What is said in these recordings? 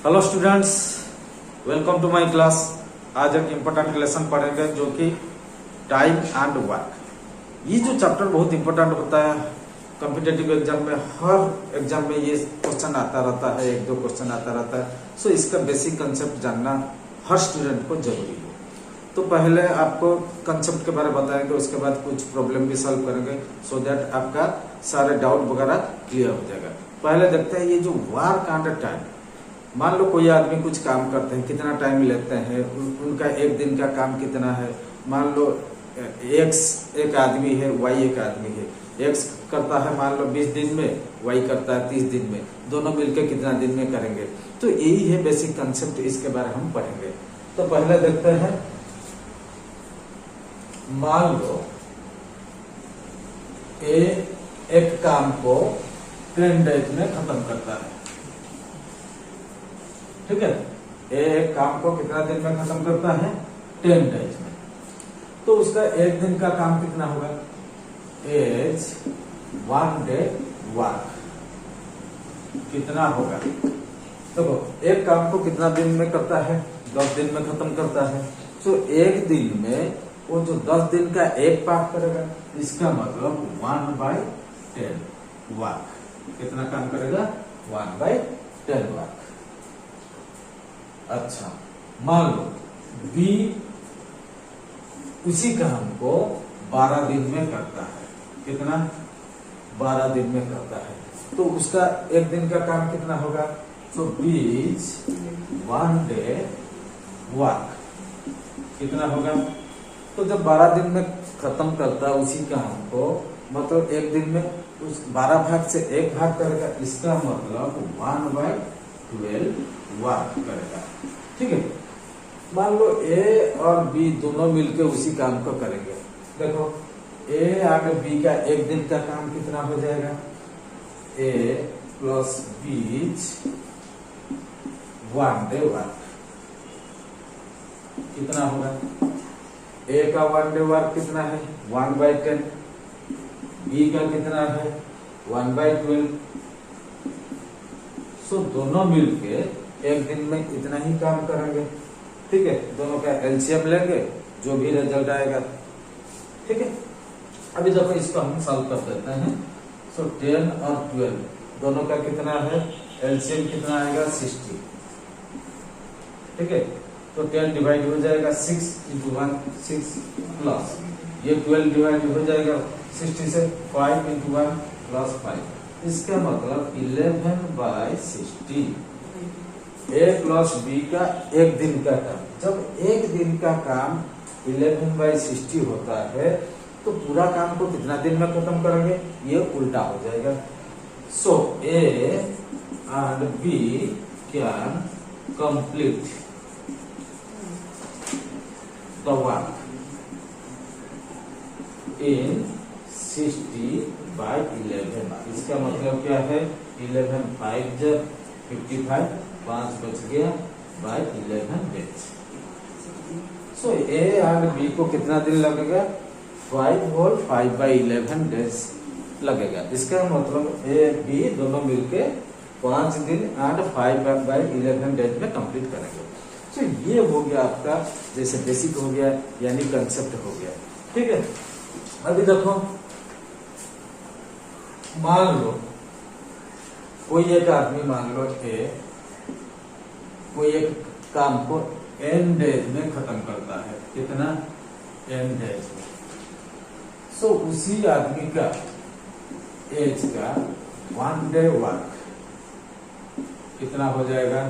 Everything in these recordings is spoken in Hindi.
Hello students, welcome to my class. आज एक इम्पोर्टेंट लेसन पढ़ेंगे जो कि टाइम एंड वर्क। ये जो चैप्टर बहुत इम्पोर्टेंट होता है कॉम्पिटिटिव एग्जाम में। हर एग्जाम में ये क्वेश्चन आता रहता है, एक दो क्वेश्चन आता रहता है। सो इसका बेसिक कंसेप्ट जानना हर स्टूडेंट को जरूरी है। तो पहले आपको कंसेप्ट के बारे में बताएंगे, उसके बाद कुछ प्रॉब्लम भी सॉल्व करेंगे सो दैट आपका सारे डाउट वगैरह क्लियर हो जाएगा। पहले देखते हैं ये जो वर्क एंड टाइम। मान लो कोई आदमी कुछ काम करते हैं, कितना टाइम लेते हैं, उनका एक दिन का काम कितना है। मान लो एक्स एक आदमी है, वाई एक आदमी है। एक्स करता है मान लो 20 दिन में, वाई करता है 30 दिन में। दोनों मिलकर कितना दिन में करेंगे। तो यही है बेसिक कंसेप्ट, इसके बारे में हम पढ़ेंगे। तो पहले देखते हैं, मान लो ए एक काम को 10 डेज में खत्म करता है। ठीक है, एक काम को कितना दिन में खत्म करता है? 10 डेज में। तो उसका एक दिन का काम कितना होगा? एज 1 डे वर्क कितना होगा? देखो, एक काम को कितना दिन में करता है? 10 दिन में खत्म करता है। तो एक दिन में वो जो 10 दिन का एक पार्ट करेगा, इसका मतलब 1/10 वर्क। कितना काम करेगा? 1/10 वर्क। अच्छा, मान लो बी उसी काम को 12 दिन में करता है। कितना? 12 दिन में करता है। तो उसका एक दिन का काम कितना होगा? तो बीच 1 डे वर्क कितना होगा? तो जब 12 दिन में खत्म करता है उसी काम को, मतलब एक दिन में उस 12 भाग से एक भाग करेगा, इसका मतलब 1/12 वर्क करेगा। ठीक है, मान लो ए और बी दोनों मिलकर उसी काम को करेंगे। देखो, ए और बी का एक दिन का काम कितना हो जाएगा? ए प्लस बीच 1 डे वर्क कितना होगा? ए का 1 डे वर्क कितना है? 1/10। बी का कितना है? 1/12। सो दोनों मिलके एक दिन में इतना ही काम करेंगे। ठीक है, दोनों का एलसीएम लेंगे, जो भी रिजल्ट आएगा। ठीक है, अभी देखो इसको हम सॉल्व कर देते हैं। सो 10 और 12 दोनों का कितना है? एलसीएम कितना आएगा? 60। ठीक है, तो 10 डिवाइड हो जाएगा 6 इंटू 1 6 प्लस ये 12 डिवाइड हो जाएगा 60 से 5 इंटू 1 प्लस 5। इसका मतलब 11/60। ए प्लस बी का एक दिन का काम। जब एक दिन का काम 11/60 होता है तो पूरा काम को कितना दिन में खत्म करेंगे? ये उल्टा हो जाएगा। So A and B can complete the work in 60/11। इसका मतलब क्या है? 11 5 जब 55, 5 बच गया by 11 days. So A and B को कितना दिन लगेगा? 5 होल 5/11 डेज लगेगा। इसका मतलब ए बी दोनों मिलके 5 दिन एंड 5/11 डेज में कंप्लीट करेंगे। सो ये हो गया आपका जैसे बेसिक हो गया, यानी कंसेप्ट हो गया। ठीक है, अभी देखो, मान लो कोई एक आदमी, मान लो ए कोई एक काम को n डेज में खत्म करता है। कितना? n डेज में। सो उसी आदमी का एज का 1 डे वर्क कितना हो जाएगा?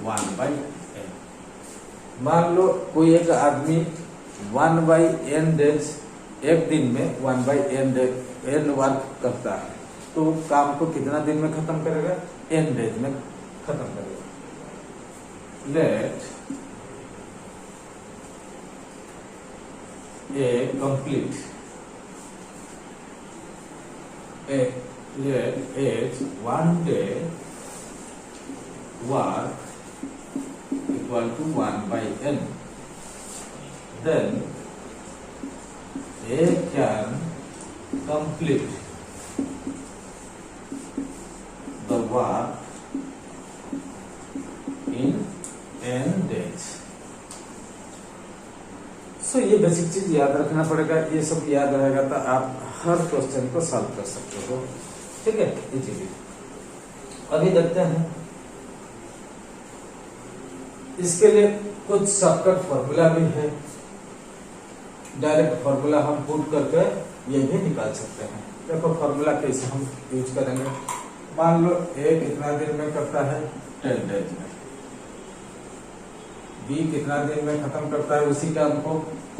1/n। मान लो कोई एक आदमी 1/n डेज एक दिन में 1/n वर्क करता है, तो काम को कितना दिन में खत्म करेगा? n डेज में खत्म करेगा। Let A complete let as 1 day work equal to 1/n. Then A can complete the work 10 days। सो ये बेसिक चीज याद रखना पड़ेगा। ये सब याद रहेगा तो आप हर क्वेश्चन को सॉल्व कर सकते हो। ठीक है, इजीली। अभी देखते हैं इसके लिए कुछ शॉर्टकट फॉर्मूला भी है। डायरेक्ट फॉर्मूला हम पुट करके ये भी निकाल सकते हैं। देखो फॉर्मूला कैसे हम यूज करेंगे। मान लो ए कितना दिन में करता है, 10 डेज में। बी कितना दिन में खत्म करता है उसी काम को,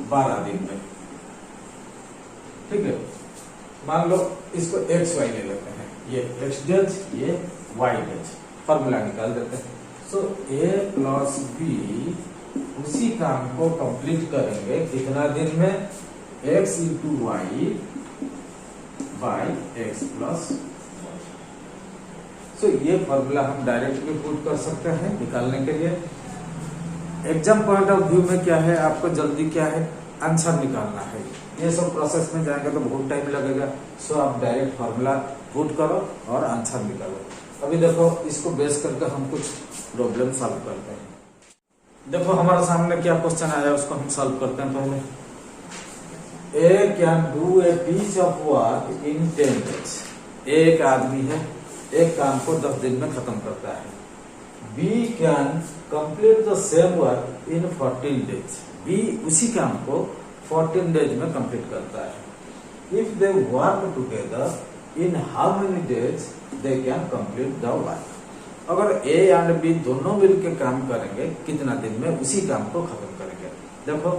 12 दिन में। ठीक है, मान लो इसको एक्स वाई ले लेते हैं, ये एक्स डेज, ये वाई डेज। फॉर्मूला निकाल देते हैं। सो ए प्लस बी उसी काम को कंप्लीट करेंगे कितना दिन में, x into y by x plus. So ये फॉर्मूला हम डायरेक्ट भी पुट कर सकते हैं निकालने के लिए। एग्जाम पॉइंट ऑफ व्यू में क्या है, आपको जल्दी क्या है, आंसर निकालना है। ये सब प्रोसेस में जाएंगे तो बहुत टाइम लगेगा। सो आप डायरेक्ट फॉर्मूला पुट करो और आंसर निकालो। अभी देखो इसको बेस करके हम कुछ प्रॉब्लम सॉल्व करते हैं। देखो हमारे सामने क्या क्वेश्चन आया उसको हम सॉल्व करते हैं। पहले A can do a piece of work in 10 days. एक आदमी है, एक काम को 10 दिन में खत्म करता है। B can complete the same work in 14 days. B उसी काम को 14 डेज में कंप्लीट करता है। If they work together in how many days they can complete the work. अगर ए एंड बी दोनों मिलकर काम करेंगे कितना दिन में उसी काम को खत्म करेंगे। देखो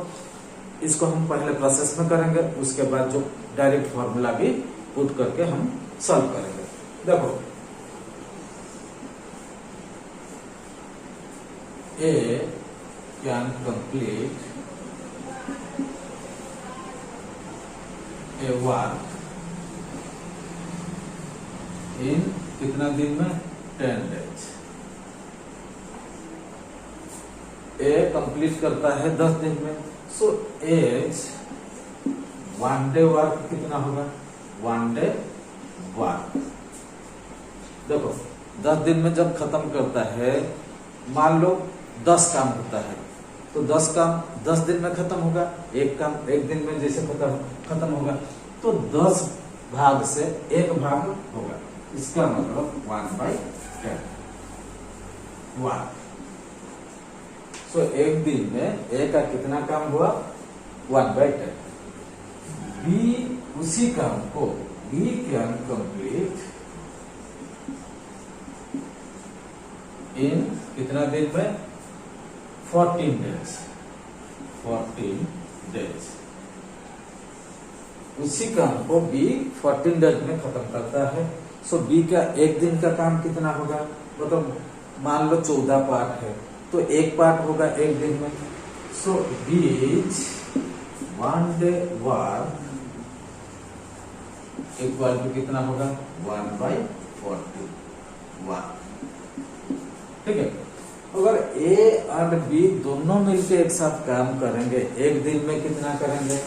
इसको हम पहले प्रोसेस में करेंगे, उसके बाद जो डायरेक्ट फॉर्मूला भी पुट करके हम सॉल्व करेंगे। देखो A can complete a work in कितना दिन में, 10 डेज। A कंप्लीट करता है 10 दिन में। सो एज 1 डे वर्क कितना होगा, 1 डे वर्क। देखो 10 दिन में जब खत्म करता है, मान लो 10 काम होता है तो 10 काम 10 दिन में खत्म होगा। एक काम एक दिन में जैसे खत्म होगा तो 10 भाग से एक भाग होगा। इसका मतलब 1/10 वर्क। सो एक दिन में ए का कितना काम हुआ, 1/10। बी उसी काम को बी कैन कंप्लीट इन कितना दिन में, 14 डेज। 14 डेज उसी काम को बी 14 डेज में खत्म करता है। सो बी का एक दिन का काम कितना होगा, मतलब मान लो 14 पार्ट है तो एक पार्ट होगा एक दिन में। सो बीज 1 डे वर्क इक्वल टू कितना होगा, 1/40 वर्क। ठीक है, अगर ए और बी दोनों मिलकर एक साथ काम करेंगे एक दिन में कितना करेंगे,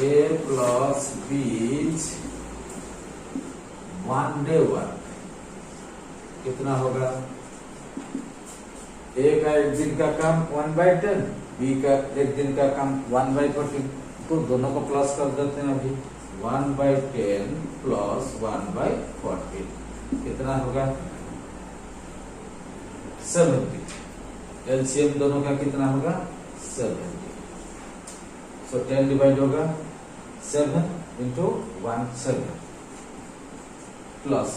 ए प्लस बीज 1 डे वर्क कितना होगा, ए का एक दिन का काम 1/10, बी का एक दिन का काम 1/40। तो दोनों को प्लस कर देते हैं। अभी 1/10 प्लस 1/40 कितना होगा, 70। एलसीएम दोनों का कितना होगा, 70। सो 10 डिवाइड होगा 7 इंटू 1 7 प्लस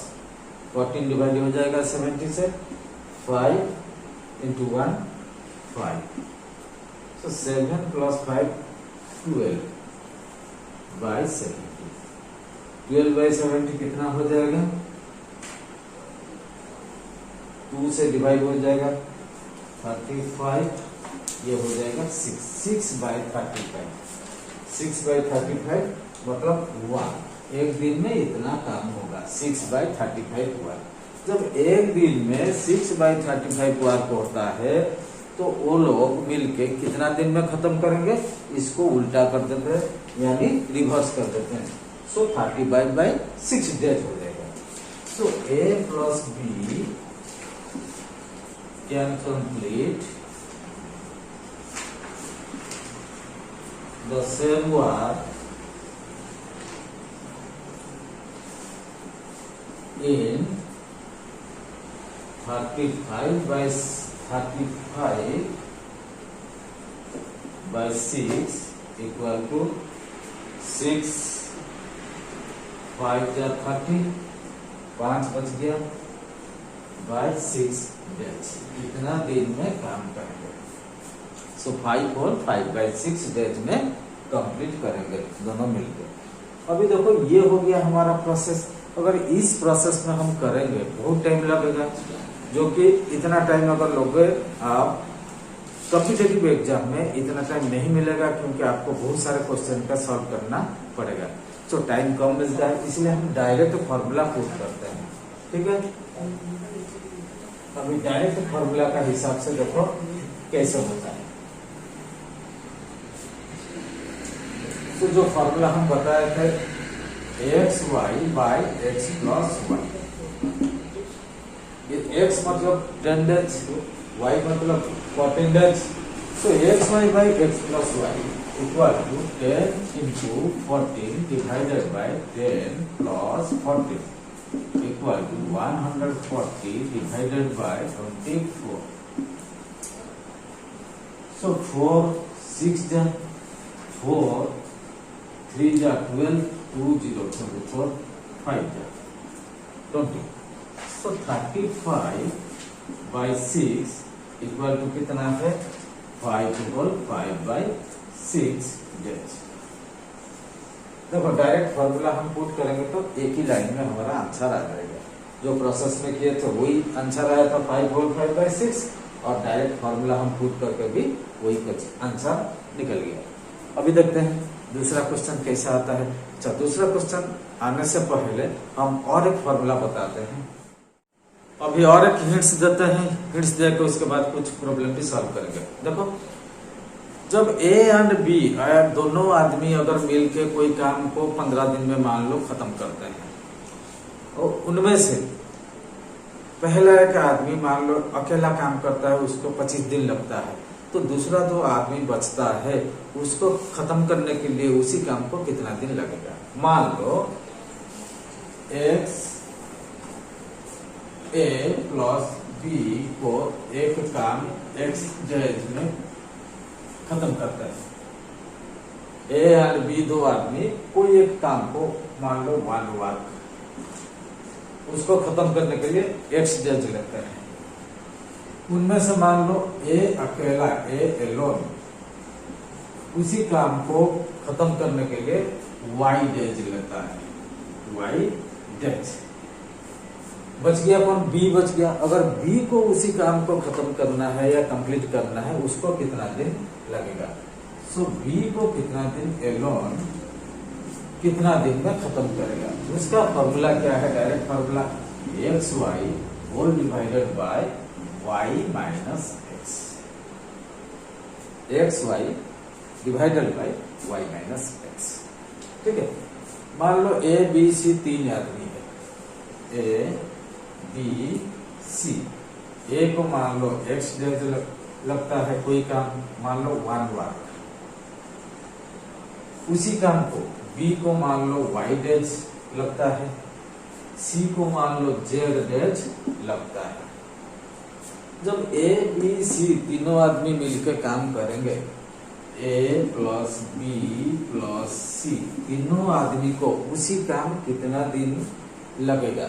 14 डिवाइड हो जाएगा 70 से, 5 इंटू 1 5। सो 7 प्लस 5 12/70। 12/70 कितना हो जाएगा, 2 से डिवाइड हो जाएगा 35, ये हो जाएगा 6/35। 6/35 मतलब 1। एक दिन में इतना काम होगा, 6/35 हुआ। जब एक दिन में 6/35 वर्क होता है तो वो लोग मिलके कितना दिन में खत्म करेंगे, इसको उल्टा कर देते हैं यानी रिवर्स कर देते हैं। सो 35/6 डेज हो जाएगा। So A plus B can complete the same work in 35 by 6 equal to 6 5 जा 30, 5 बच गया by 6 days। इतना दिन में काम करेंगे। सो 5 और 5 by 6 डेज में कंप्लीट करेंगे दोनों मिलकर। अभी देखो ये हो गया हमारा प्रोसेस। अगर इस प्रोसेस में हम करेंगे बहुत टाइम लगेगा, जो कि इतना टाइम अगर लोगे आप कॉम्पिटिटिव एग्जाम में इतना टाइम नहीं मिलेगा, क्योंकि आपको बहुत सारे क्वेश्चन का सॉल्व करना पड़ेगा। तो टाइम कम मिलता है, इसलिए हम डायरेक्ट फॉर्मूला पुट करते हैं। ठीक है, अभी डायरेक्ट फॉर्मूला का हिसाब से देखो कैसे होता है। तो जो फॉर्मूला हम बताए थे xy by x plus y, ये x मतलब 10 days, y मतलब 14 days। तो xy by x plus y equal to 10 into 14 divided by 10 plus 14 equal to 140 divided by 24। So 4 6 जा 4 3 जा 12 2 0 24 5 जा 20। So 35 by 6 इक्वल टू कितना है 5 होल 5 by 6 डेज। देखो डायरेक्ट फॉर्मूला हम पुट करेंगे तो एक ही लाइन में हमारा आंसर आ जाएगा। जो प्रोसेस में किए थे वही आंसर आया था 5 होल 5 by 6, और डायरेक्ट फॉर्मूला हम पुट करके भी वही आंसर निकल गया। अभी देखते हैं दूसरा क्वेश्चन कैसा आता है। अच्छा, दूसरा क्वेश्चन आने से पहले हम और एक फॉर्मूला बताते हैं। अभी और एक हिंट्स देते हैं, हिंट्स देकर उसके बाद कुछ प्रॉब्लम भी सॉल्व करेंगे। देखो, जब ए एंड बी दोनों आदमी अगर मिलके कोई काम को 15 दिन में मान लो खत्म करते हैं, और उनमें से पहला एक आदमी मान लो अकेला काम करता है, उसको 25 दिन लगता है, तो दूसरा जो आदमी बचता है उसको खत्म करने के लिए उसी काम को कितना दिन लगेगा। मान लो एक्स ए प्लस बी को एक काम एक्स डेज में खत्म करता है। ए और बी दो आदमी कोई एक काम को मान लो 1 वर्क, उसको खत्म करने के लिए एक्स डेज लेते हैं। उनमें से मान लो ए अकेला, ए एलोन, उसी काम को खत्म करने के लिए वाई डेज लेता है, वाई डेज। बच गया कौन? बी बच गया। अगर बी को उसी काम को खत्म करना है या कंप्लीट करना है, उसको कितना दिन लगेगा। सो बी को कितना दिन एलोन कितना दिन में खत्म करेगा। उसका फॉर्मूला क्या है? Direct formula X Y whole divided by y minus X, X Y divided by y minus X. ठीक है, मान लो ए बी सी 3 आदमी है, ए बी सी। ए को मान लो एक्स डेज लगता है कोई काम, मान लो 1 वर्क। उसी काम को बी को मान लो y डेज लगता है, सी को मान लो z डेज लगता है। जब ए बी सी तीनों आदमी मिलकर काम करेंगे, ए प्लस बी प्लस सी, तीनों आदमी को उसी काम कितना दिन लगेगा,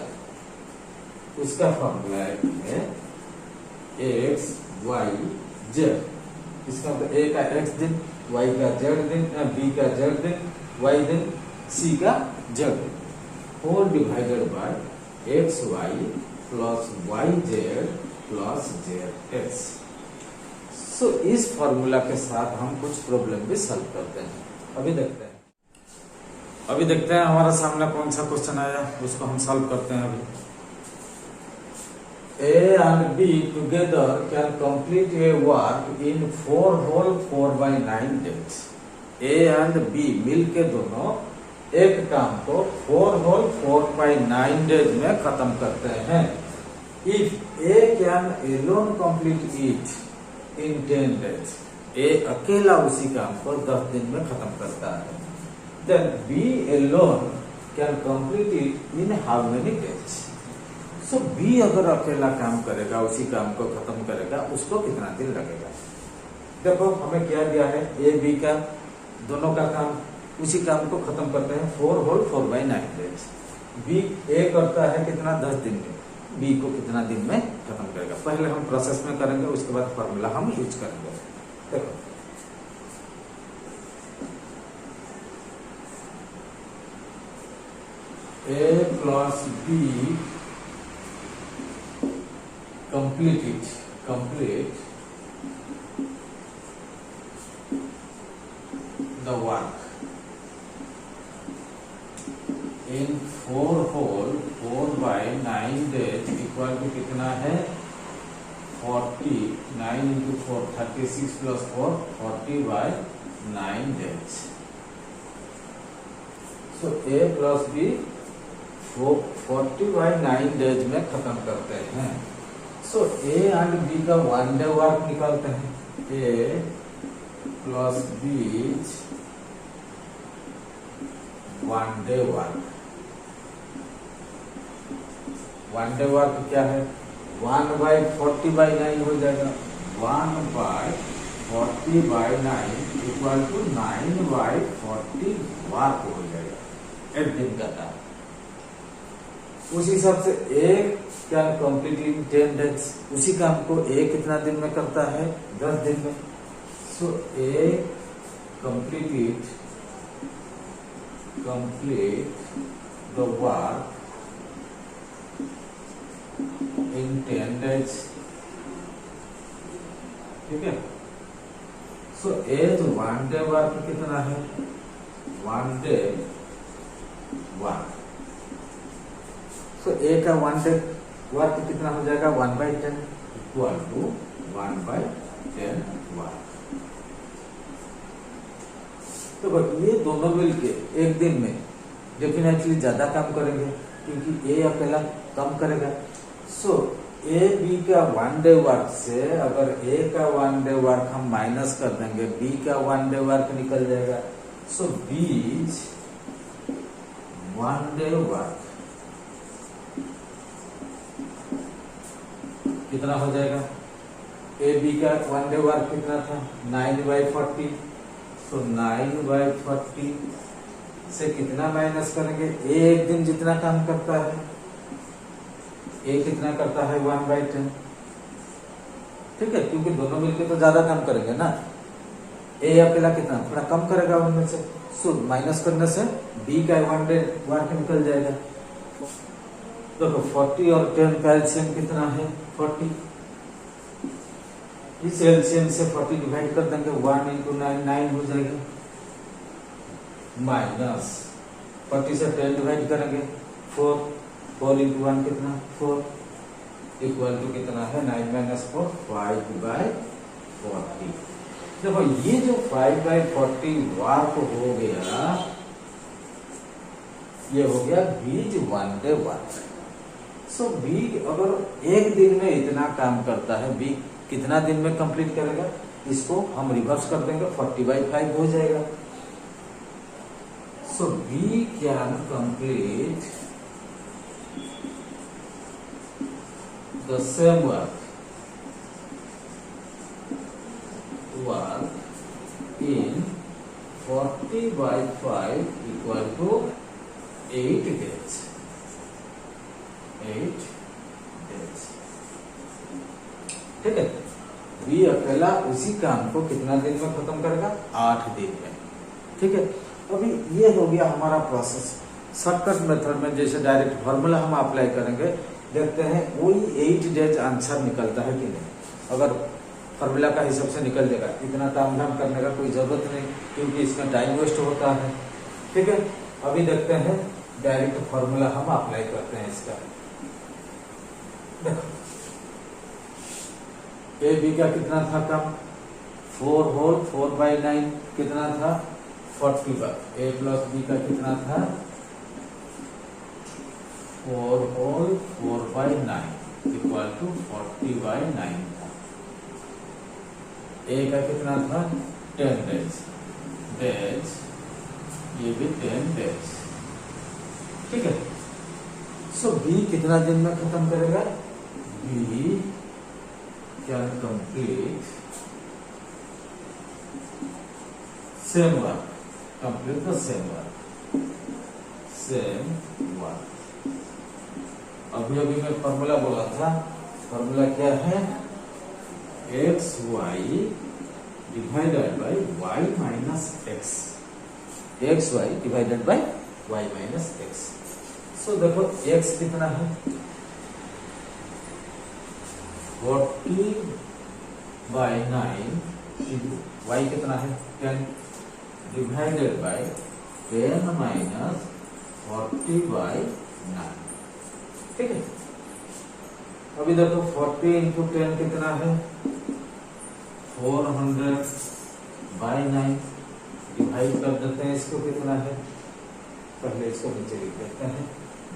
उसका फॉर्मूला है एक्स वाई जेड। इसका मतलब ए का एक्स दिन, वाई का जेड दिन, बी का जेड दिन, वाई दिन, सी का जेड दिन, whole divided by x y plus y z plus z x. So इस फॉर्मूला के साथ हम कुछ प्रॉब्लम भी सॉल्व करते हैं। अभी देखते हैं हमारा सामने कौन सा क्वेश्चन आया, उसको हम सॉल्व करते हैं। अभी A and B together can complete a work in 4 whole 4 by 9 days। A and B मिलके दोनों एक काम को 4 whole 4 by 9 days में खत्म करते हैं। If A can alone complete it in 10 days, ए अकेला उसी काम को 10 दिन में खत्म करता है। Then B alone can complete it in how many days. So B अगर अकेला काम करेगा, उसी काम को खत्म करेगा, उसको कितना दिन लगेगा। देखो हमें क्या दिया है, ए बी का दोनों का काम, उसी काम को खत्म करते हैं 4 होल 4/9 डेज। बी ए करता है कितना, 10 दिन में, बी को कितना दिन में खत्म करेगा। पहले हम प्रोसेस में करेंगे, उसके बाद फॉर्मूला हम यूज करेंगे। देखो A plus B complete the work in 4 whole 4/9 days equal to कितना है 40, 9 into 4 36 plus 4 40/9 days। so A plus B 40/9 days में खत्म करते हैं। सो ए एंड बी का 1 डे वर्क निकालते हैं। A plus B 1 day work. 1 day work क्या है, 1/40/9 हो जाएगा। 1/40/9 इक्वल टू 9/40 वर्क हो जाएगा, 1 दिन का काम। उस हिसाब से ए कैन कंप्लीट इन 10 डेज, उसी काम को ए कितना दिन में करता है, 10 दिन में। So A complete the work in 10 days. ठीक है। सो ए जो 1 डे वर्क कितना है, 1 डे वर्क। तो ए का 1 डे वर्क कितना हो जाएगा, 1/10 इक्वल टू 1/10 वर्क। तो ये दोनों मिलके एक दिन में डेफिनेटली ज्यादा काम करेंगे, क्योंकि ए अकेला कम करेगा। सो ए बी का 1 डे वर्क से अगर ए का 1 डे वर्क हम माइनस कर देंगे, बी का 1 डे वर्क निकल जाएगा। सो बी 1 डे वर्क कितना हो जाएगा, ए बी का 1 डे वर्क कितना था, 9/40। सो 9/40 से कितना माइनस करेंगे, ए एक दिन जितना काम करता है, ए कितना करता है 1/10। ठीक है, क्योंकि दोनों मिलकर तो ज्यादा काम करेंगे ना, ए अकेला कितना थोड़ा कम करेगा उनमें से। सो माइनस करने से बी का 1 डे वर्क निकल जाएगा। देखो 40 और 10 का एलसीएम कितना है, 40। इस एलसीएम से 40 डिवाइड कर देंगे, 1 into 9 9 हो जाएगा, माइनस 40 से 10 डिवाइड करेंगे 4 into 1 कितना 4 इक्वल टू कितना है 9 - 4 5/40। देखो ये जो 5/40 वर्क हो गया, ये हो गया बीज 1 डे वर्क। सो बी अगर एक दिन में इतना काम करता है, बी कितना दिन में कंप्लीट करेगा, इसको हम रिवर्स कर देंगे, 40/5 हो जाएगा। So B can complete the same work in 40/5 equal to 8 days। 8 days। ठीक है, बी अकेला उसी काम को कितना दिन में खत्म करेगा, 8 दिन में। ठीक है, अभी ये हो गया हमारा प्रोसेस। शॉर्टकट मेथड में जैसे डायरेक्ट फॉर्मूला हम अप्लाई करेंगे, देखते हैं वही 8 डेज आंसर निकलता है कि नहीं। अगर फॉर्मूला का हिसाब से निकल जाएगा, इतना काम धाम करने का कोई जरूरत नहीं, क्योंकि इसमें टाइम वेस्ट होता है। ठीक है, अभी देखते हैं डायरेक्ट फॉर्मूला हम अप्लाई करते हैं इसका। देखो ए बी का कितना था काम, 4 होल 4/9 कितना था 40 बार। ए प्लस बी का कितना था 4 होल 4/9 इक्वल टू 40/9 था। ए का कितना था 10 डेज, ये भी 10 डेज, ठीक है। सो बी कितना दिन में खत्म करेगा, B can complete same work, complete the same work. अभी अभी मैं फॉर्मूला बोला था, फॉर्मूला क्या है, X Y divided by Y minus X, X Y divided by Y minus X. So देखो एक्स कितना है 40/9, वाई कितना है 10 डिवाइडेड बाई 10 माइनस 40/9, ठीक है। अभी देखो 40 इंटू 10 कितना है 400/9, डिवाइड कर देते हैं इसको, कितना है, पहले इसको नीचे लिख देते हैं,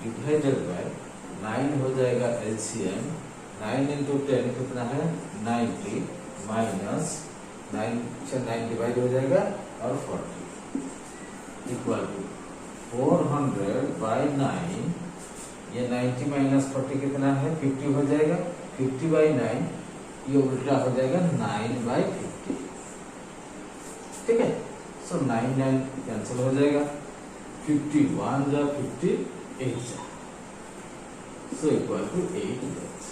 डिवाइडेड बाय 9 हो जाएगा एलसीएम, 9 इंटू 10 कितना है 90, माइनस 9 से 9 डिवाइड हो जाएगा और 40 इक्वल टू 400/9, ये 90 माइनस 40 कितना है 50 हो जाएगा, 50/9 ये उल्टा हो जाएगा 9/50, ठीक है। सो 9 कैंसिल हो जाएगा, 51 जा 58 जा, सो इक्वल टू 8 डेज।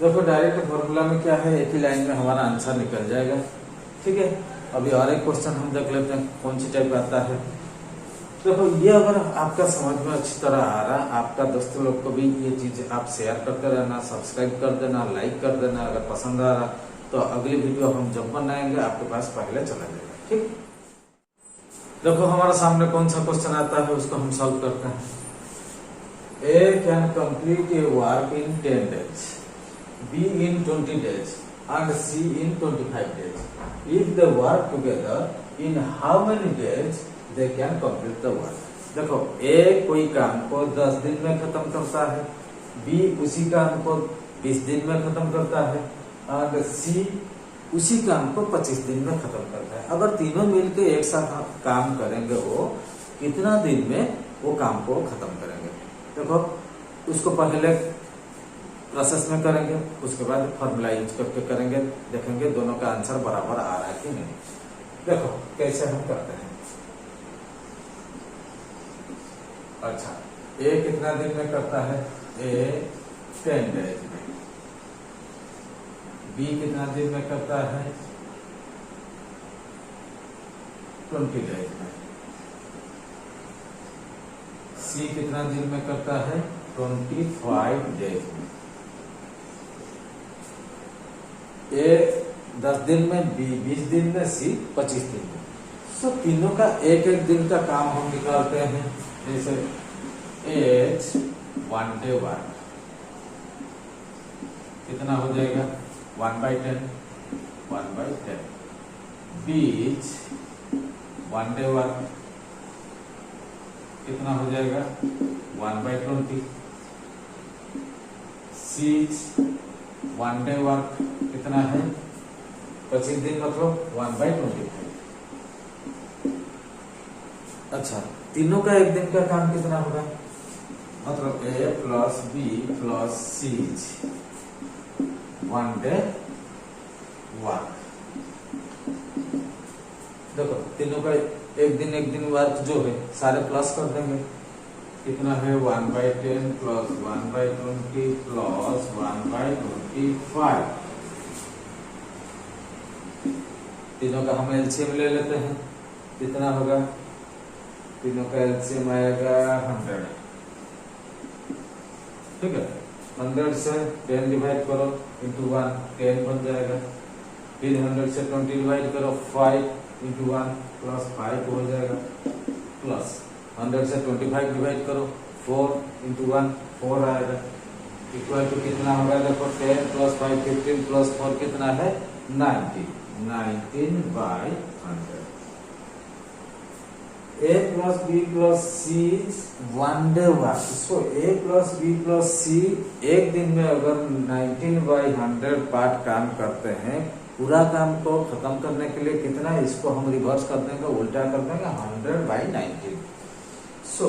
देखो डायरेक्ट फॉर्मूला में क्या है, एक ही लाइन में हमारा आंसर निकल जाएगा, ठीक है। अभी और एक क्वेश्चन हम देख लेते हैं कौन सी टाइप आता है। देखो ये अगर आपका समझ में अच्छी तरह आ रहा, आपका दोस्तों लोग को भी ये चीज आप शेयर करते रहना, सब्सक्राइब कर देना, लाइक कर देना, अगर पसंद आ रहा तो अगली वीडियो हम जब बनाएंगे आपके पास पहले चला जाएगा, ठीक। देखो हमारा सामने कौन सा क्वेश्चन आता है उसको हम सॉल्व करते हैं। A can complete a work in 10 days, B in 20 days and C in 25 days. If they work together, in how many days they can complete the work? देखो A कोई काम को 10 दिन में खत्म करता है, B उसी काम को 20 दिन में खत्म करता है और C उसी काम को 25 दिन में खत्म करता है। अगर तीनों मिलकर एक साथ काम करेंगे वो कितना दिन में वो काम को खत्म करेंगे। देखो उसको पहले प्रोसेस में करेंगे, उसके बाद फॉर्मूला यूज करके करेंगे, देखेंगे दोनों का आंसर बराबर आ रहा है कि नहीं। देखो कैसे हम करते हैं। अच्छा ए कितना दिन में करता है, ए 10 डेज में, बी कितना दिन में करता है 20 डेज में, सी कितना दिन में करता है 25 डेज में। ए 10 दिन में, बी 20 दिन में, सी 25 दिन में। सो तीनों का एक एक दिन का काम हम निकालते हैं। जैसे एच 1 डे वर्क कितना हो जाएगा 1/10, 1/10। बीच 1 डे वर्क कितना हो जाएगा 1/20। सीच 1 डे वर्क कितना है 25 दिन, मतलब 1/25। अच्छा तीनों का एक दिन का काम कितना होगा, मतलब ए प्लस बी प्लस सी 1 डे वर्क। देखो तीनों का एक दिन वर्क जो है सारे प्लस कर देंगे, कितना है 1/10 प्लस 1/20 प्लस 1/25। तीनों का हम एलसीएम ले लेते हैं, कितना होगा, तीनों का एलसीएम आएगा 100, ठीक है। 100 से 10 डिवाइड करो इंटू 1, 10 बन जाएगा। फिर 100 से 20 डिवाइड करो 5 इंटू 1 प्लस 5 हो जाएगा, प्लस 100 से 25 डिवाइड करो 4 इंटू 1 4 आएगा, इक्वल टू कितना होगा, देखो 10 प्लस 5 15 प्लस 4 कितना है 19 19/100। A plus B plus C one day work. इसको A plus B plus C एक दिन में अगर 19/100 पार्ट काम करते हैं, पूरा काम को खत्म करने के लिए कितना, इसको हम रिवर्स कर देंगे, उल्टा कर देंगे 100/19। सो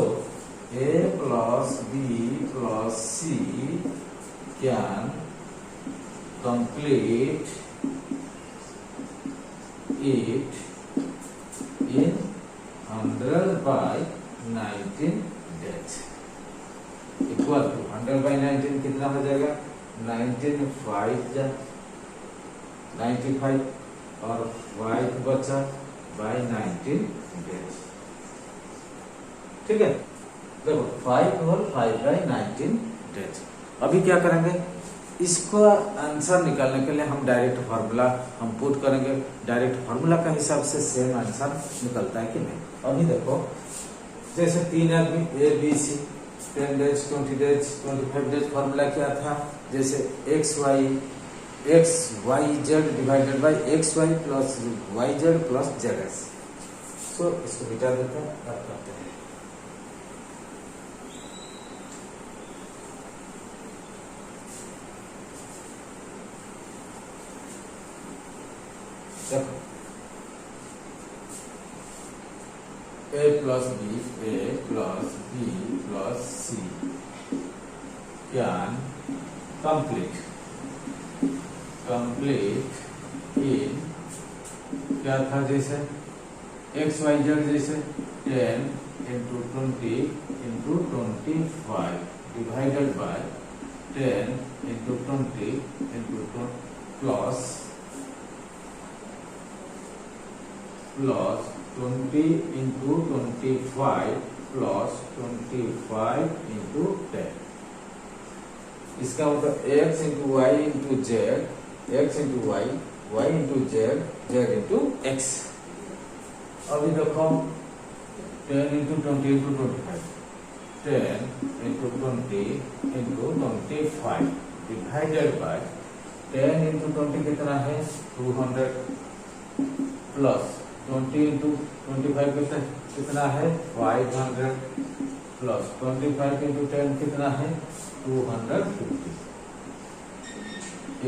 A plus B plus C can complete it in 100/19 days equal to 100/19 कितना हो जाएगा, 95 और 5 बचा बाई 19 डेज। ठीक है, देखो 5 और 5/19 डेज। अभी क्या करेंगे, इसको आंसर निकालने के लिए हम डायरेक्ट फार्मूला हम पुट करेंगे। डायरेक्ट फार्मूला का हिसाब से सेम आंसर निकलता है कि नहीं। अभी देखो, जैसे 3 आदमी A B C 10 days 20 days 25 days, formula क्या था, जैसे x y z divided by x y plus y z plus zs। सो इसको मिटा देते हैं, अब करते हैं। देखो A plus B plus C can complete in क्या था, जैसे x y z जैसे 10 into 20 into 25 divided by 10 into 20 into 20 plus 20 into 25 plus 25 into 10। इसका मतलब x into y into z, x into y, y into z, z into x। अभी देखो 10 into 20 into 25, 10 into 20 into 25 divided by 10 into 20 कितना है 200 प्लस 20 into 25 कितना है 500 प्लस 25 into 10 कितना है 250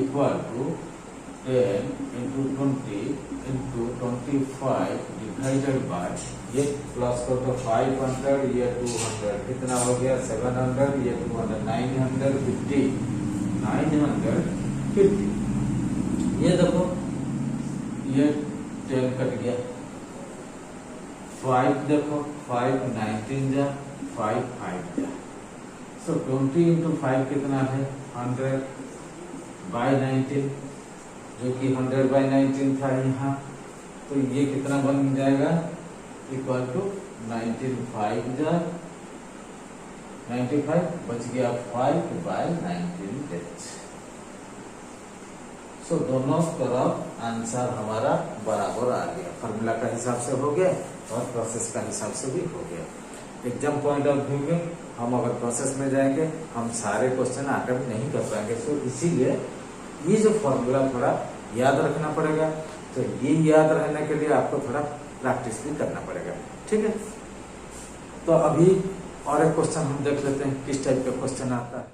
equal to 10 into 20 into 25 divided by, ये प्लस कर तो 500, ये 200 कितना हो गया 700, ये 200 950। ये देखो, ये 10 कट गया, 5 देखो 5 19 जा 5 5 जा। सो 20 into 5 कितना है 100/19, जो कि 100/19 था यहाँ, तो ये कितना बन जाएगा इक्वल टू 19 5 जा 95, बच गया 5/19 डेज। सो दोनों तरफ आंसर हमारा बराबर आ गया, फार्मूला का हिसाब से हो गया और प्रोसेस का हिसाब से भी हो गया। एग्जाम पॉइंट ऑफ व्यू में हम अगर प्रोसेस में जाएंगे, हम सारे क्वेश्चन अटेम्प्ट नहीं कर पाएंगे। सो इसीलिए ये जो फॉर्मूला थोड़ा याद रखना पड़ेगा। तो ये याद रहने के लिए आपको थोड़ा प्रैक्टिस भी करना पड़ेगा। ठीक है, तो अभी और एक क्वेश्चन हम देख लेते हैं किस टाइप का क्वेश्चन आता है।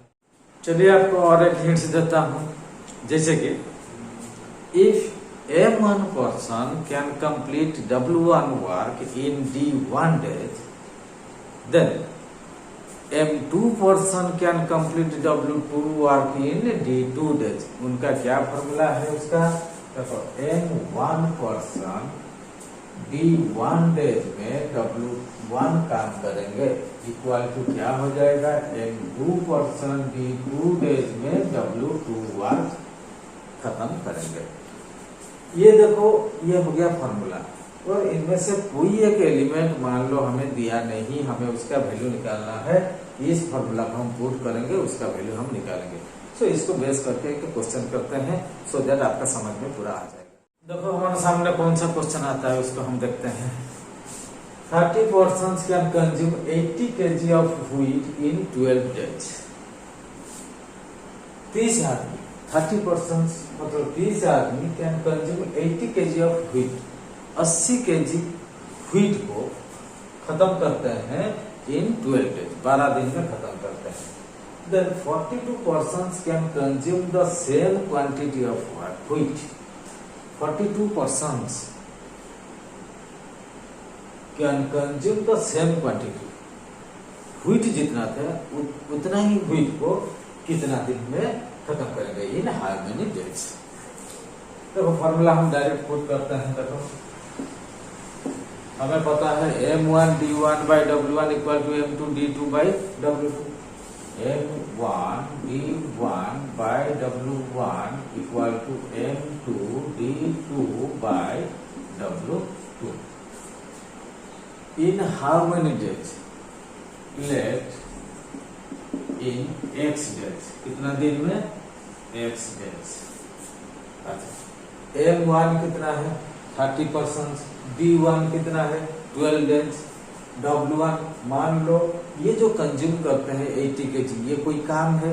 चलिए आपको और एक हिंट्स देता हूँ, जैसे कि if M1 person can complete W1 work in D1 days, then M2 person can complete W2 work in D2 days। उनका क्या फॉर्मूला है उसका, देखो M1 person D1 डेज में W1 काम करेंगे इक्वल टू क्या हो जाएगा, M2 person D2 डेज में W2 वर्क खत्म करेंगे। ये देखो, ये हो गया फॉर्मूला, और इनमें से कोई एक एलिमेंट मान लो हमें दिया नहीं, हमें उसका वैल्यू निकालना है, इस फॉर्मूला को हम पुट करेंगे, उसका वैल्यू हम निकालेंगे। सो इसको बेस करके एक क्वेश्चन करते हैं, सो दैट आपका समझ में पूरा आ जाएगा। देखो हमारे सामने कौन सा क्वेश्चन आता है, उसको हम देखते हैं। 30 persons can consume 80 kg of wheat in 12 days। 30 आदमी 30 persons मतलब 30 आदमी can consume 80 kg of wheat, 80 kg wheat को खत्म करते हैं इन 12 days, 12 दिन में खत्म करते हैं। Then 42 persons can consume the same quantity of wheat. 42 persons can consume the same quantity. wheat जितना था उतना ही wheat को कितना दिन में खत्म करेंगे इन how many days। देखो फॉर्मूला हम डायरेक्ट पुट करते हैं। देखो हमें पता है m1 d1 by w1 equal to m2 d2 by w2। m1 d1 by w1 equal to m2 d2 by w2 in how many days? Let in x days। कितना दिन में? x days। अच्छा m1 कितना है? 30%। d1 कितना है? 12 days। w1 मान लो ये जो कंज्यूम करते हैं 80 kg, ये कोई काम है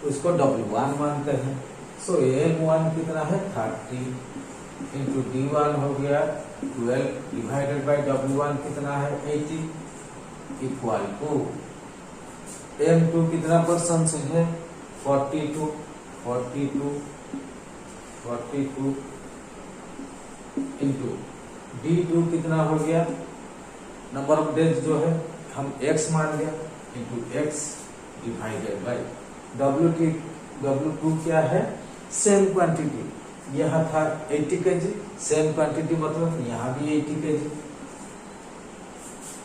उसको w1 मानते हैं। सो m1 कितना है? 30 इंटू d1 हो गया 12 डिवाइडेड बाय w1 कितना है? 80 इक्वल टू m2 कितना परसेंट है? 42 इंटू d2 कितना हो गया? नंबर ऑफ डेज जो है हम x मान लिया into x divided by w2 क्या है? Same quantity. यहाँ था 80 kg, सेम क्वांटिटी मतलब यहाँ भी 80 kg।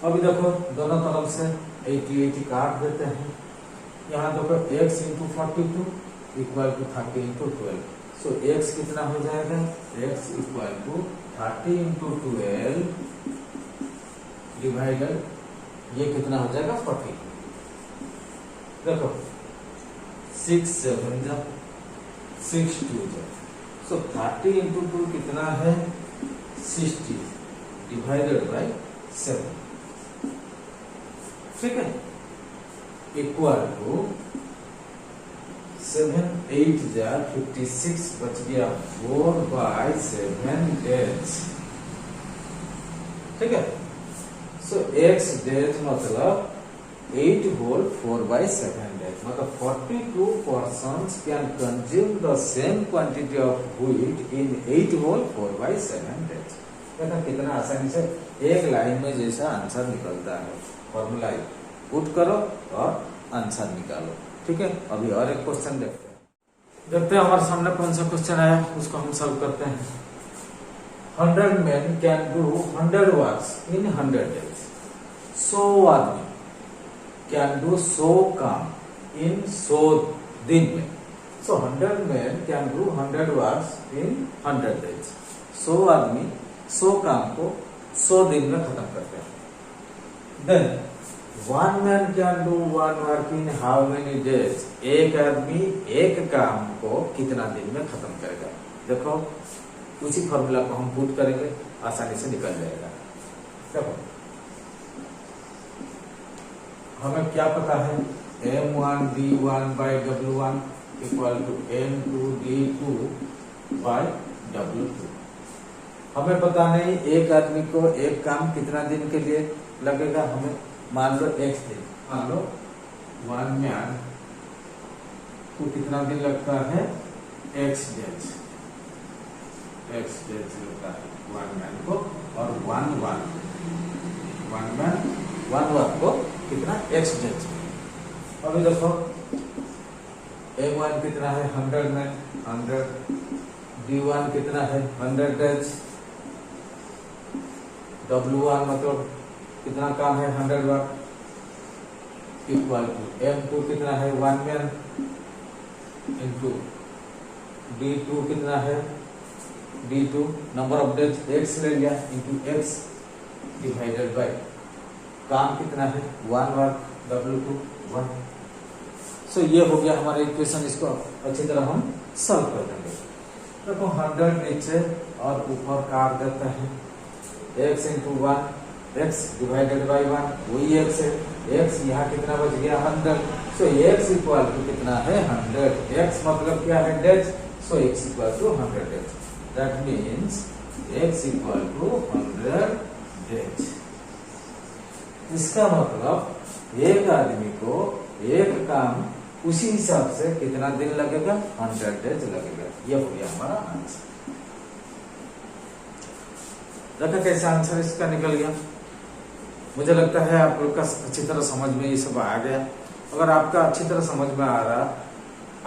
अभी देखो दोनों तरफ से 80 काट देते हैं। यहाँ देखो x into 42 equal to 30 into 12। So x कितना हो जाएगा? x equal to 30 into 12 divided ये कितना हो जाएगा? 40। देखो 6 7 जा 6 2 जा। सो 30 इंटू 2 कितना है? 60 डिवाइडेड बाय 7। ठीक है, इक्वल टू 7 8 जा 56 बच गया 4 बाय 7 डेज। ठीक है, सो x डेज मतलब 8 होल 4 by 7 days मतलब 42 persons can consume the same quantity of wheat in 8 whole 4 by 7 days। देखा कितना आसानी से एक लाइन में जैसा आंसर निकलता है। फॉर्मूला पुट करो और आंसर निकालो। ठीक है, अभी और एक क्वेश्चन देखते हैं हमारे सामने कौन सा क्वेश्चन आया, उसको हम सॉल्व करते हैं। 100 men can do 100 works in 100 days। 100 आदमी can do 100 काम इन 100 दिन में। So 100 men can do 100 works in 100 days। 100 आदमी 100 काम को 100 दिन में खत्म करते हैं। Then 1 man can do 1 work in how many days? एक आदमी एक काम को कितना दिन में खत्म करेगा? देखो उसी फॉर्मूला को हम पुट करेंगे, आसानी से निकल जाएगा। देखो हमें क्या पता है? m1 d1 by w1 equal to m2 d2 by w2। हमें पता नहीं एक आदमी को एक काम कितना दिन के लिए लगेगा। हमें मान लो x दिन, मान लो 1 मैन को कितना दिन लगता है? x डेज लगता है 1 मैन को, और 1 मैन 1 वर्क को कितना? x days. अभी देखो m1 कितना है? 100 मैन 100, d1 कितना है? 100 डेज, w1 मतलब कितना काम है? 100 वर्क इक्वल टू m2 कितना है? 1 मैन इंटू d2 कितना है? d2 number of days x ले लिया इंटू x डिवाइडेड बाय काम कितना है? 1 वर्क w2 1। सो ये हो गया हमारा इक्वेशन। इसको अच्छी तरह हम सॉल्व कर देंगे। देखो 100 नीचे और ऊपर काट देते हैं। x into 1 x divided by 1 वही x है। x यहाँ कितना बच गया? 100। सो x इक्वल टू कितना है? 100। x मतलब क्या है? Days. So x equal to 100 days. That means x equal to 100 days. इसका मतलब एक आदमी को एक काम उसी हिसाब से कितना दिन लगेगा, 100 डेज लगेगा। यह हो गया हमारा आंसर। देखो कैसे आंसर इसका निकल गया। मुझे लगता है आप लोग का अच्छी तरह समझ में ये सब आ गया। अगर आपका अच्छी तरह समझ में आ रहा,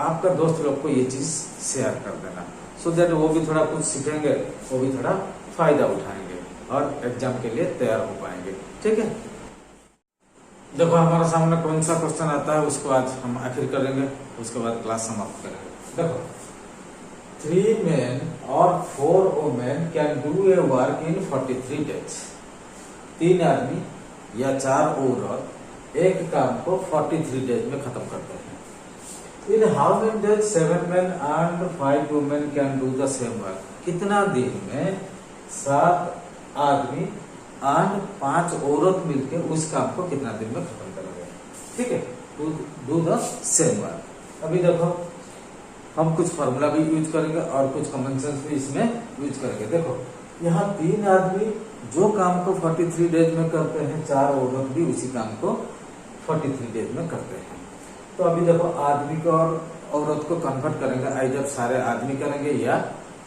आपका दोस्त लोग को ये चीज शेयर कर देना, सो दैट वो भी थोड़ा कुछ सीखेंगे, वो भी थोड़ा फायदा उठाएंगे और एग्जाम के लिए तैयार हो पाएंगे। ठीक है, देखो हमारे सामने कौन सा क्वेश्चन आता है उसको आज हम आखिर करेंगे, उसके बाद क्लास समाप्त करेंगे। देखो 3 men और 4 women can do A work in 43 days। 3 आदमी या 4 औरत एक काम को 43 डेज में खत्म करते हैं। इन how many days 7 men and 5 women can do the same work. कितना दिन में 7 आदमी और 5 औरत मिलकर उस काम को कितना दिन में खत्म करेंगे। ठीक है, to do the same work. अभी देखो हम कुछ फॉर्मूला भी यूज करेंगे और कुछ कॉमन सेंस भी इसमें यूज करेंगे। देखो यहाँ 3 आदमी जो काम को 43 डेज में करते हैं, 4 औरत भी उसी काम को 43 डेज में करते हैं। तो अभी देखो आदमी को और औरत को कन्वर्ट करेंगे, आइदर सारे आदमी करेंगे या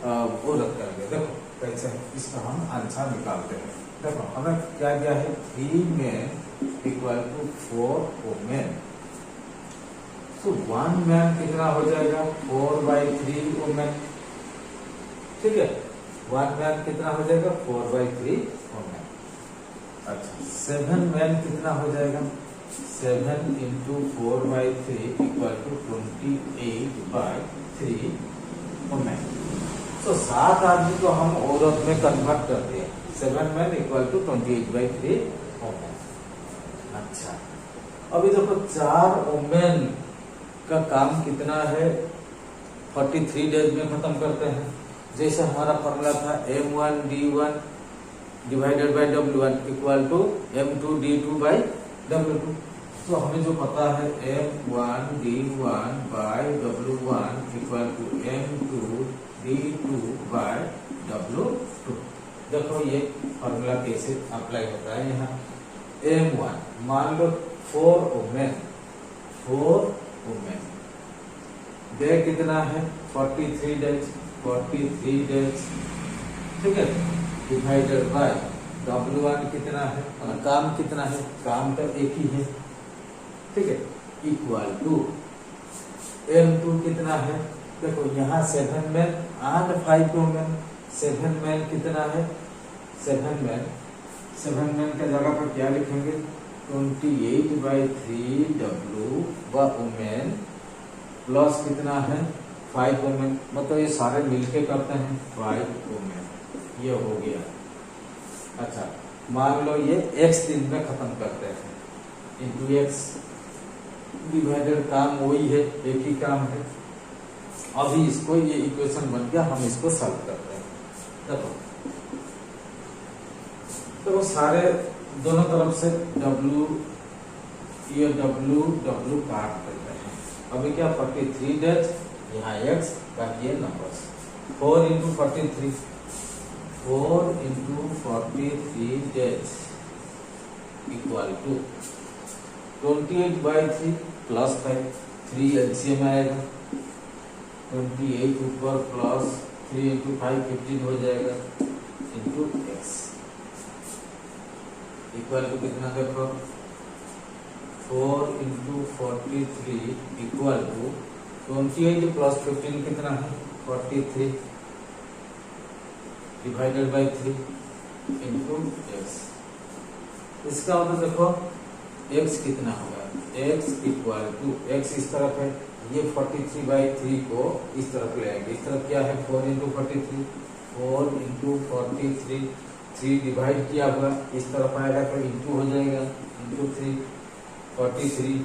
औरत करेंगे। देखो कैसे इसका हम आंसर निकालते हैं। देखो हमें क्या दिया है, 3 men इक्वल टू 4 women। तो 1 man कितना हो जाएगा, 4/3 women। ठीक है, 1 man कितना हो जाएगा, 4/3 women। अच्छा 7 man कितना हो जाएगा, 7 into 4/3 इक्वल टू 28/3 women। तो 7 आदमी को हम औरत में कन्वर्ट कर दिए, 7 men इक्वल टू 28/3 women। अच्छा अभी देखो 4 women का काम कितना है, 43 डेज में खत्म करते हैं। जैसे हमारा फॉर्मूला था M1 D1 divided by W1 equal to M2 D2 by W2। तो हमें जो पता है M1 D1 bye W1 equal to M2 D2 by W2। देखो ये फॉर्मूला कैसे अप्लाई होता है। यहाँ M1 मान लो 4 women डे कितना है, 43 डेज। ठीक है, डिवाइडेड बाय W1 कितना है और काम कितना है, काम तो एक ही है। ठीक है, इक्वल टू M2 कितना है, देखो यहाँ 7 men and 5 women। 7 men कितना है, 7 men के जगह पर क्या लिखेंगे, 28/3 W women प्लस कितना है 5 women। मतलब ये सारे मिलके करते हैं 5 women, ये हो गया। अच्छा मान लो ये x दिन में खत्म करते हैं, इंटू x डिवाइडेड काम वही है, एक ही काम है। अभी इसको ये इक्वेशन बन गया, हम इसको सॉल्व करते हैं। देखो तो सारे दोनों तरफ से W ये W काट देते हैं। अभी क्या 43 डेज, यहाँ x बाकी ये numbers, 4 into 43 days equal to 28/3 plus 5, 3 LCM आएगा, 28 ऊपर प्लस 3 into 5 15 हो जाएगा, इंटू x इक्वल टू कितना, देखो 4 into 43 इक्वल टू 28 प्लस 15 कितना है, 43 डिवाइडेड बाय 3 इंटू x। इसका मतलब देखो x कितना होगा, x इक्वल टू x इस तरफ है, ये 43/3 को इस तरफ ले आएंगे। इस तरफ क्या है, 4 into 43, 4 into 43, 3 डिवाइड किया हुआ इस तरफ आएगा तो इंटू हो जाएगा, इंटू 3 43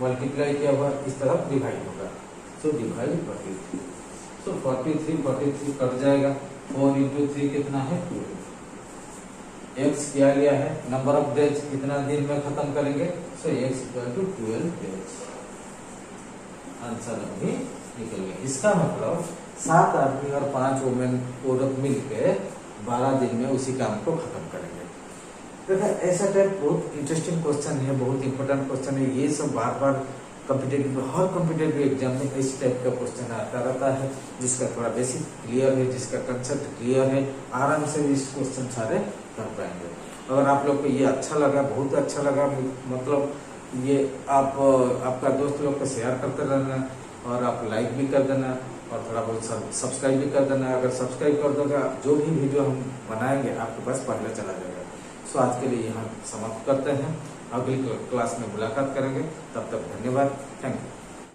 मल्टीप्लाई किया हुआ इस तरफ डिवाइड होगा, सो डिवाइड 43। सो 43 कट जाएगा, 4 into 3 कितना है 12। x क्या लिया है, नंबर ऑफ डेज कितना दिन में खत्म करेंगे, so x equal to 12 days. Answer अभी निकल गया। इसका मतलब 7 आदमी और 5 वुमेन औरत मिलकर 12 दिन में उसी काम को खत्म करेंगे। देखा ऐसा टाइप बहुत इंटरेस्टिंग क्वेश्चन है, बहुत इंपॉर्टेंट क्वेश्चन है। ये सब बार बार कॉम्पिटेटिव, हर कॉम्पिटेटिव एग्जाम में इस टाइप का क्वेश्चन आता रहता है, जिसका थोड़ा बेसिक क्लियर है, जिसका कंसेप्ट क्लियर है, आराम से इस क्वेश्चन सारे कर पाएंगे। अगर आप लोग को ये अच्छा लगा, बहुत अच्छा लगा, मतलब ये आप आपका दोस्त लोग को शेयर करते रहना, और आप लाइक भी कर देना, और थोड़ा बहुत सब्सक्राइब भी कर देना। अगर सब्सक्राइब कर दोगे, जो भी वीडियो हम बनाएंगे आपके पास पहले चला जाएगा। सो आज के लिए यहाँ समाप्त करते हैं, अगली क्लास में मुलाकात करेंगे। तब तक धन्यवाद, थैंक यू।